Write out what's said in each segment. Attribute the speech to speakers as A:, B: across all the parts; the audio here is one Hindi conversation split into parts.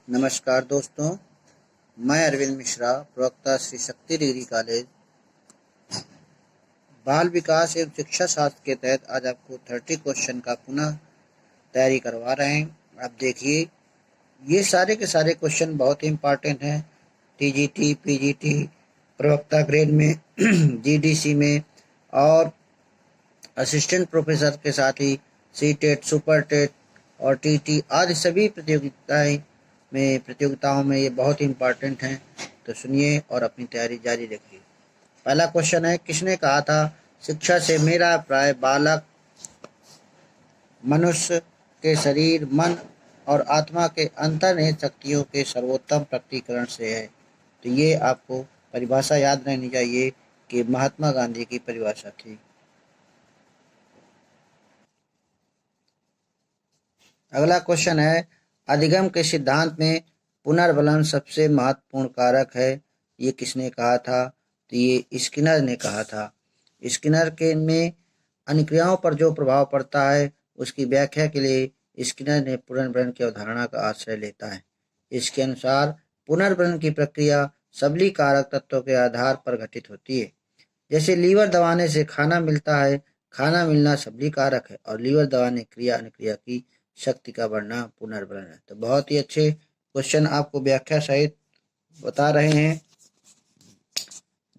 A: नमस्कार दोस्तों, मैं अरविंद मिश्रा, प्रवक्ता श्री शक्ति डिग्री कॉलेज बाल विकास एवं शिक्षा शास्त्र के तहत आज आपको 30 क्वेश्चन का पुनः तैयारी करवा रहे हैं। आप देखिए, ये सारे के सारे क्वेश्चन बहुत ही इम्पोर्टेंट हैं। टीजीटी, पीजीटी, प्रवक्ता ग्रेड में जीडीसी में और असिस्टेंट प्रोफेसर के साथ ही सीटेट, सुपर टेट और टीटी आदि सभी प्रतियोगिताओं में ये बहुत ही इम्पोर्टेंट हैं। तो सुनिए और अपनी तैयारी जारी रखिए। पहला क्वेश्चन है, किसने कहा था शिक्षा से मेरा अभिप्राय बालक मनुष्य के शरीर, मन और आत्मा के अंतर्निहित शक्तियों के सर्वोत्तम प्रकटीकरण से है। तो ये आपको परिभाषा याद रहनी चाहिए कि महात्मा गांधी की परिभाषा थी। अगला क्वेश्चन है, अधिगम के सिद्धांत में पुनर्बलन सबसे महत्वपूर्ण कारक है। ये किसने कहा था? तो ये स्किनर ने कहा था। स्किनर के में अनुक्रियाओं पर जो प्रभाव पड़ता है उसकी व्याख्या के लिए स्किनर ने पुनर्बलन की अवधारणा का आश्रय लेता है। इसके अनुसार पुनर्बलन की प्रक्रिया सबलीकारक तत्वों के आधार पर घटित होती है। जैसे लीवर दबाने से खाना मिलता है, खाना मिलना सबलीकारक है और लीवर दबाने क्रिया अनुक्रिया की शक्ति का बढ़ना पुनर्बलन है। तो बहुत ही अच्छे क्वेश्चन आपको व्याख्या सहित बता रहे हैं,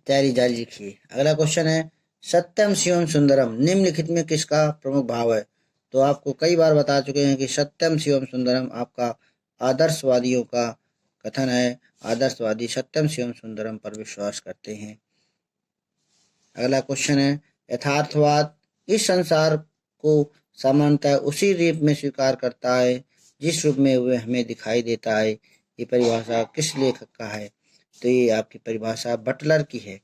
A: तैयारी जारी रखिए। अगला क्वेश्चन है, सत्यम शिवम सुंदरम निम्नलिखित में किसका प्रमुख भाव है? तो आपको कई बार बता चुके हैं कि सत्यम शिवम सुंदरम आपका आदर्शवादियों का कथन है। आदर्शवादी सत्यम शिवम सुंदरम पर विश्वास करते हैं। अगला क्वेश्चन है, यथार्थवाद इस संसार को सामान्यतः उसी रूप में स्वीकार करता है जिस रूप में वह हमें दिखाई देता है। ये परिभाषा किस लेखक का है? तो ये आपकी परिभाषा बटलर की है।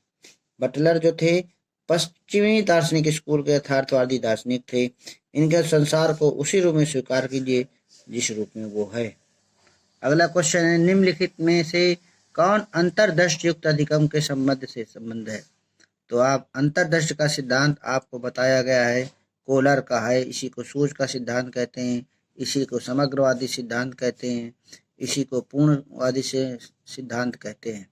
A: बटलर जो थे पश्चिमी दार्शनिक स्कूल के यथार्थवादी दार्शनिक थे। इनके संसार को उसी रूप में स्वीकार कीजिए जिस रूप में वो है। अगला क्वेश्चन है, निम्नलिखित में से कौन अंतर्दृष्टि युक्त अधिगम के संबंध से संबंध है? तो आप अंतर्दृष्टि का सिद्धांत आपको बताया गया है, कोलर का है। इसी को सूझ का सिद्धांत कहते हैं, इसी को समग्रवादी सिद्धांत कहते हैं, इसी को पूर्णवादी से सिद्धांत कहते हैं।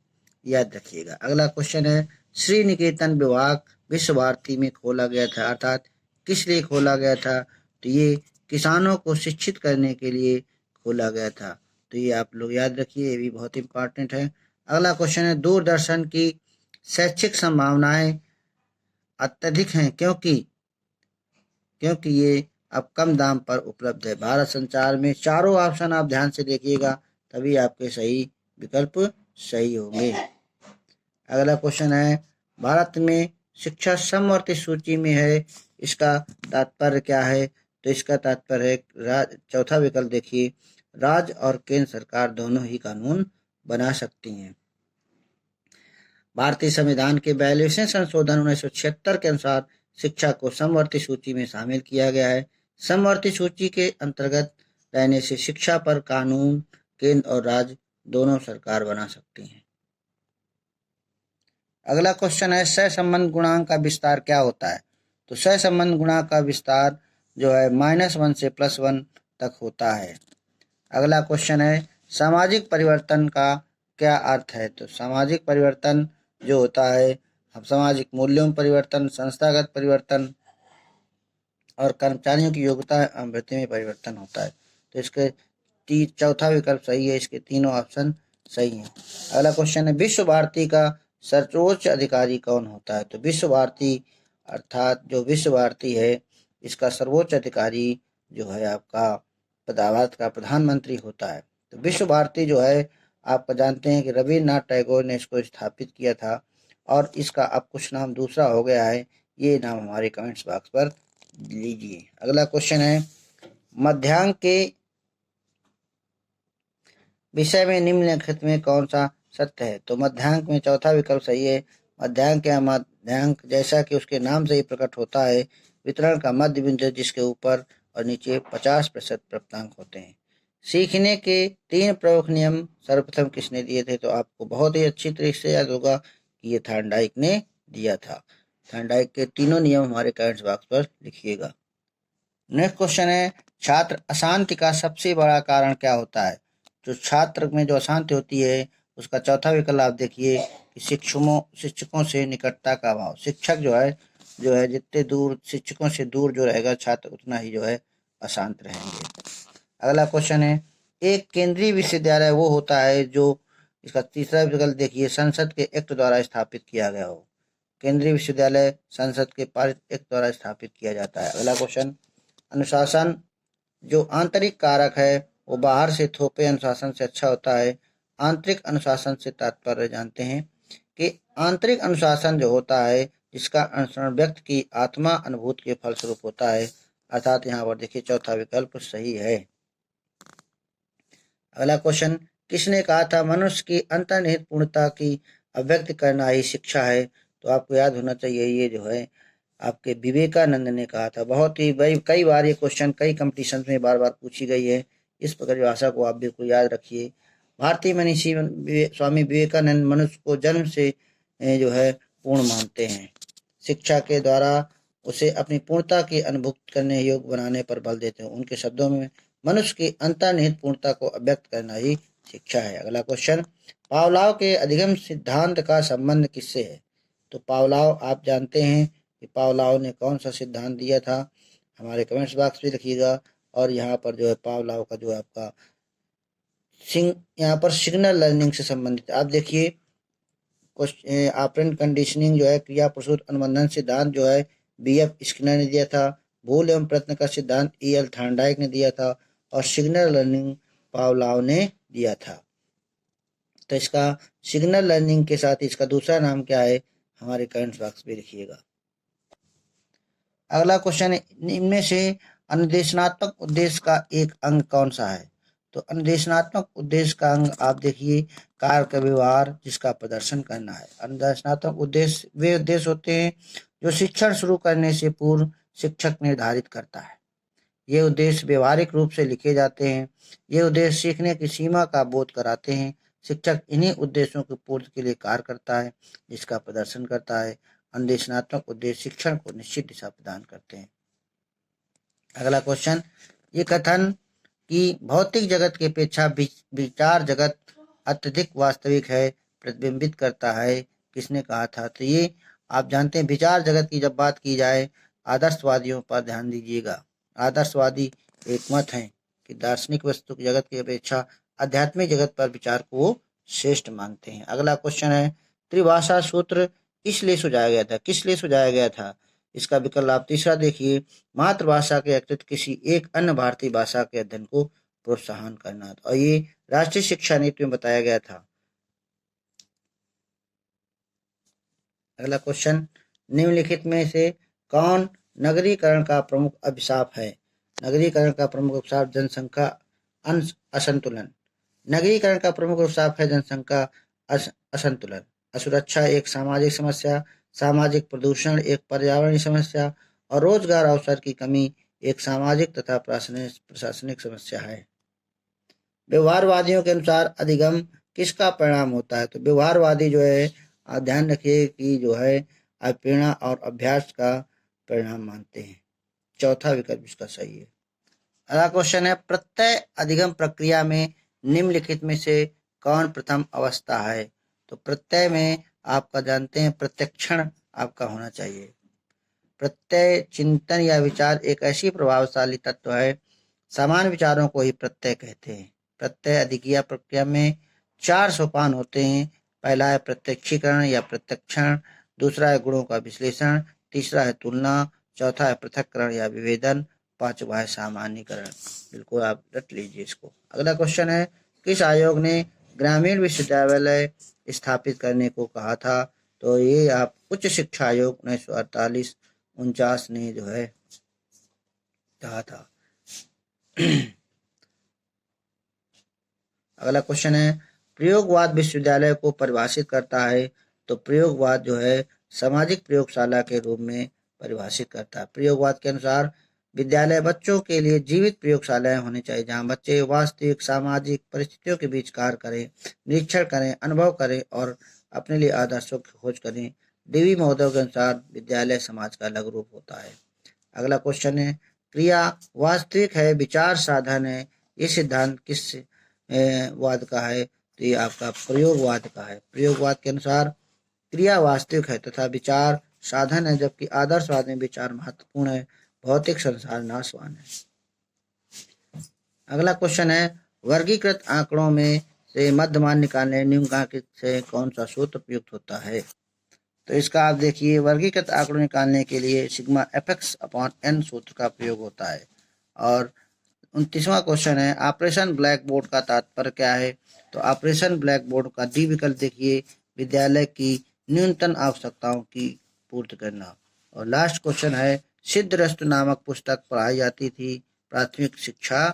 A: याद रखिएगा। अगला क्वेश्चन है, श्री निकेतन विभाग विश्व भारती में खोला गया था, अर्थात किस लिए खोला गया था? तो ये किसानों को शिक्षित करने के लिए खोला गया था। तो ये आप लोग याद रखिए, ये भी बहुत इंपॉर्टेंट है। अगला क्वेश्चन है, दूरदर्शन की शैक्षिक संभावनाएं अत्यधिक हैं क्योंकि ये अब कम दाम पर उपलब्ध है। भारत संचार में चारों ऑप्शन आप ध्यान से देखिएगा, तभी आपके सही विकल्प सही होंगे। अगला क्वेश्चन है, भारत में शिक्षा समवर्ती सूची में है, इसका तात्पर्य क्या है? तो इसका तात्पर्य है, चौथा विकल्प देखिए, राज्य और केंद्र सरकार दोनों ही कानून बना सकती हैं। भारतीय संविधान के 42वें संशोधन 1976 के अनुसार शिक्षा को समवर्ती सूची में शामिल किया गया है। समवर्ती सूची के अंतर्गत रहने से शिक्षा पर कानून केंद्र और राज्य दोनों सरकार बना सकती हैं। अगला क्वेश्चन है, सहसंबंध गुणांक का विस्तार क्या होता है? तो सहसंबंध गुणांक का विस्तार जो है -1 से +1 तक होता है। अगला क्वेश्चन है, सामाजिक परिवर्तन का क्या अर्थ है? तो सामाजिक परिवर्तन जो होता है, हम सामाजिक मूल्यों में परिवर्तन, संस्थागत परिवर्तन और कर्मचारियों की योग्यता वृत्ति में परिवर्तन होता है। तो इसके चौथा विकल्प सही है, इसके तीनों ऑप्शन सही हैं। अगला क्वेश्चन है, विश्व भारती का सर्वोच्च अधिकारी कौन होता है? तो विश्व भारती अर्थात जो विश्व भारती है, इसका सर्वोच्च अधिकारी जो है आपका भारत का प्रधानमंत्री होता है। तो विश्व भारती जो है आप जानते हैं कि रविन्द्रनाथ टैगोर ने इसको स्थापित किया था और इसका अब कुछ नाम दूसरा हो गया है। ये नाम हमारे कमेंट्स बॉक्स पर लीजिए। अगला क्वेश्चन है, मध्यांक के विषय में निम्नलिखित में कौन सा सत्य है? तो मध्यांक में चौथा विकल्प सही है। मध्यांक या मध्यांक जैसा कि उसके नाम से ही प्रकट होता है, वितरण का मध्य बिंदु जिसके ऊपर और नीचे 50% प्राप्तांक होते हैं। सीखने के 3 प्रमुख नियम सर्वप्रथम किसने दिए थे? तो आपको बहुत ही अच्छी तरीके से याद होगा कि ये थॉर्नडाइक ने दिया था। थॉर्नडाइक के तीनों नियम हमारे कमेंट्स बॉक्स पर लिखिएगा। नेक्स्ट क्वेश्चन है, छात्र अशांति का सबसे बड़ा कारण क्या होता है? जो छात्र में जो अशांति होती है, उसका चौथा विकल्प आप देखिए कि शिक्षकों से निकटता का अभाव। शिक्षक जो है जितने दूर शिक्षकों से दूर जो रहेगा छात्र, उतना ही जो है अशांत रहेंगे। अगला क्वेश्चन है, एक केंद्रीय विश्वविद्यालय वो होता है जो, इसका तीसरा विकल्प देखिए, संसद के एक्ट द्वारा स्थापित किया गया हो। केंद्रीय विश्वविद्यालय संसद के पारित एक्ट द्वारा स्थापित किया जाता है। अगला क्वेश्चन, अनुशासन जो आंतरिक कारक है वो बाहर से थोपे अनुशासन से अच्छा होता है। आंतरिक अनुशासन से तात्पर्य जानते हैं कि आंतरिक अनुशासन जो होता है जिसका अनुसरण व्यक्ति की आत्मा अनुभूति के फलस्वरूप होता है, अर्थात यहाँ पर देखिए चौथा विकल्प सही है। अगला क्वेश्चन, किसने कहा था मनुष्य की अंतर्निहित पूर्णता की अभिव्यक्त करना ही शिक्षा है? तो आपको याद होना चाहिए, ये जो है आपके विवेकानंद ने कहा था। बहुत ही कई बार ये क्वेश्चन कई कंपटीशन में बार बार पूछी गई है। इस प्रकार की भाषा को आप बिल्कुल याद रखिए। भारतीय मनीषी स्वामी विवेकानंद मनुष्य को जन्म से जो है पूर्ण मानते हैं। शिक्षा के द्वारा उसे अपनी पूर्णता की अनुभूति करने योग्य बनाने पर बल देते हैं। उनके शब्दों में मनुष्य की अंतर्निहित पूर्णता को अभिव्यक्त करना ही शिक्षा है। अगला क्वेश्चन, पावलोव के अधिगम सिद्धांत का संबंध किससे है? तो पावलोव आप जानते हैं कि पावलोव ने कौन सा सिद्धांत दिया था? हमारे कमेंट्स बॉक्स में लिखिएगा। और यहाँ पर जो है पावलोव का जो है आपका यहाँ पर सिग्नल लर्निंग से संबंधित आप देखिए, ऑपरेंट कंडीशनिंग जो है क्रिया प्रसूत अनुबंधन सिद्धांत जो है बीएफ स्किनर ने दिया था। भूल एवं प्रयत्न का सिद्धांत ईएल थॉर्नडाइक ने दिया था। और सिग्नल लर्निंग पावलोव ने दिया था। तो इसका सिग्नल लर्निंग के साथ इसका दूसरा नाम क्या है? हमारे कमेंट बॉक्स में लिखिएगा। अगला क्वेश्चन है, इनमें से अनुदेशनात्मक उद्देश्य का एक अंग कौन सा है? तो अनुदेशनात्मक उद्देश्य का अंग आप देखिए कार्य का व्यवहार जिसका प्रदर्शन करना है। अनुदेशनात्मक उद्देश्य वे उद्देश्य होते हैं जो शिक्षण शुरू करने से पूर्व शिक्षक निर्धारित करता है। ये उद्देश्य व्यवहारिक रूप से लिखे जाते हैं। ये उद्देश्य सीखने की सीमा का बोध कराते हैं। शिक्षक इन्हीं उद्देश्यों की पूर्ति के लिए कार्य करता है जिसका प्रदर्शन करता है। अनुदेशनात्मक उद्देश्य शिक्षण को निश्चित दिशा प्रदान करते हैं। अगला क्वेश्चन, ये कथन कि भौतिक जगत की अपेक्षा विचार जगत अत्यधिक वास्तविक है प्रतिबिंबित करता है, किसने कहा था? तो ये आप जानते हैं, विचार जगत की जब बात की जाए आदर्शवादियों पर ध्यान दीजिएगा। आदर्शवादी एक मत है कि दार्शनिक वस्तु की जगत की अपेक्षा आध्यात्मिक जगत पर विचार को वो श्रेष्ठ मानते हैं। अगला क्वेश्चन है, त्रिभाषा सूत्र इसलिए सुझाया गया था? किस लिए सुझाया गया था? इसका विकल्प आप तीसरा देखिए, मातृभाषा के अतिरिक्त किसी एक अन्य भारतीय भाषा के अध्ययन को प्रोत्साहन करना। और ये राष्ट्रीय शिक्षा नीति में बताया गया था। अगला क्वेश्चन, निम्नलिखित में से कौन नगरीकरण का प्रमुख अभिशाप है? नगरीकरण का प्रमुख अभिशाप जनसंख्या असंतुलन। नगरीकरण का प्रमुख अभिशाप है जनसंख्या असंतुलन। असुरक्षा एक सामाजिक समस्या, सामाजिक प्रदूषण एक पर्यावरणीय समस्या और रोजगार अवसर की कमी एक सामाजिक तथा प्रशासनिक समस्या है। व्यवहारवादियों के अनुसार अधिगम किसका परिणाम होता है? तो व्यवहारवादी जो है आप ध्यान रखिए कि जो है आप प्रेरणा और अभ्यास का परिणाम मानते हैं। चौथा विकल्प इसका सही है। अगला क्वेश्चन है, प्रत्यय अधिगम प्रक्रिया में निम्नलिखित में से कौन प्रथम अवस्था है? तो प्रत्यय में आपका जानते हैं प्रत्यक्षण आपका होना चाहिए। प्रत्यय चिंतन या विचार एक ऐसी प्रभावशाली तत्व है, समान विचारों को ही प्रत्यय कहते हैं। प्रत्यय अधिक्रिया प्रक्रिया में 4 सोपान होते हैं। पहला है प्रत्यक्षीकरण या प्रत्यक्षण, दूसरा है गुणों का विश्लेषण, तीसरा है तुलना, चौथा है पृथक्करण या विभेदन, पांचवा है सामान्यीकरण। बिल्कुल आप रट लीजिए इसको। अगला क्वेश्चन है, किस आयोग ने ग्रामीण विश्वविद्यालय स्थापित करने को कहा था? तो ये आप उच्च शिक्षा आयोग 1948-49 ने जो है कहा था। अगला क्वेश्चन है, प्रयोगवाद विश्वविद्यालय को परिभाषित करता है? तो प्रयोगवाद जो है सामाजिक प्रयोगशाला के रूप में परिभाषित करता है। प्रयोगवाद के अनुसार विद्यालय बच्चों के लिए जीवित प्रयोगशालाएं होनी चाहिए जहां बच्चे वास्तविक सामाजिक परिस्थितियों के बीच कार्य करें, निरीक्षण करें, अनुभव करें और अपने लिए आदर्शों की खोज करें। डीवी महोदय के अनुसार विद्यालय समाज का अलग रूप होता है। अगला क्वेश्चन है, क्रिया वास्तविक है विचार साधन है, ये सिद्धांत वाद का है, तो ये आपका प्रयोगवाद का है। प्रयोगवाद के अनुसार क्रिया वास्तविक है तथा विचार साधन है, जबकि आदर्शवाद में विचार महत्वपूर्ण है, भौतिक संसार नाशवान है। अगला क्वेश्चन है, वर्गीकृत आंकड़ों में से मध्यमान निकालने निम्नलिखित से कौन सा सूत्र प्रयुक्त होता है। तो इसका आप देखिए, वर्गीकृत आंकड़ों निकालने के लिए सिग्मा एफएक्स अपॉन एन सूत्र का प्रयोग होता है। और 29वां क्वेश्चन है, ऑपरेशन ब्लैक बोर्ड का तात्पर्य क्या है। तो ऑपरेशन ब्लैक बोर्ड का डी विकल्प देखिए, विद्यालय की न्यूनतम आवश्यकताओं की पूर्ति करना। और लास्ट क्वेश्चन है, सिद्धरस्तु नामक पुस्तक पढ़ाई जाती थी प्राथमिक शिक्षा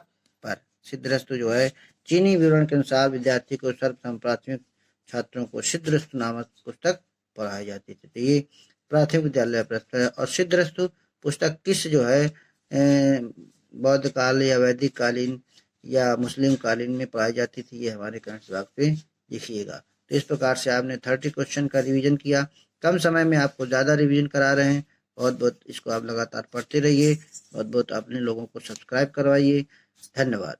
A: पर। सिद्धरस्तु जो है, चीनी विवरण के अनुसार विद्यार्थी को सर्वप्रथम प्राथमिक छात्रों को सिद्धरस्तु नामक पुस्तक पढ़ाई जाती थी। तो ये प्राथमिक विद्यालय प्रश्न है। और सिद्धरस्तु पुस्तक किस जो है बौद्ध काल या वैदिक कालीन या मुस्लिम कालीन में पढ़ाई जाती थी, ये हमारे कमेंट बॉक्स पे लिखिएगा। तो इस प्रकार से आपने 30 क्वेश्चन का रिवीजन किया। कम समय में आपको ज़्यादा रिवीजन करा रहे हैं। बहुत बहुत इसको आप लगातार पढ़ते रहिए। बहुत बहुत अपने लोगों को सब्सक्राइब करवाइए। धन्यवाद।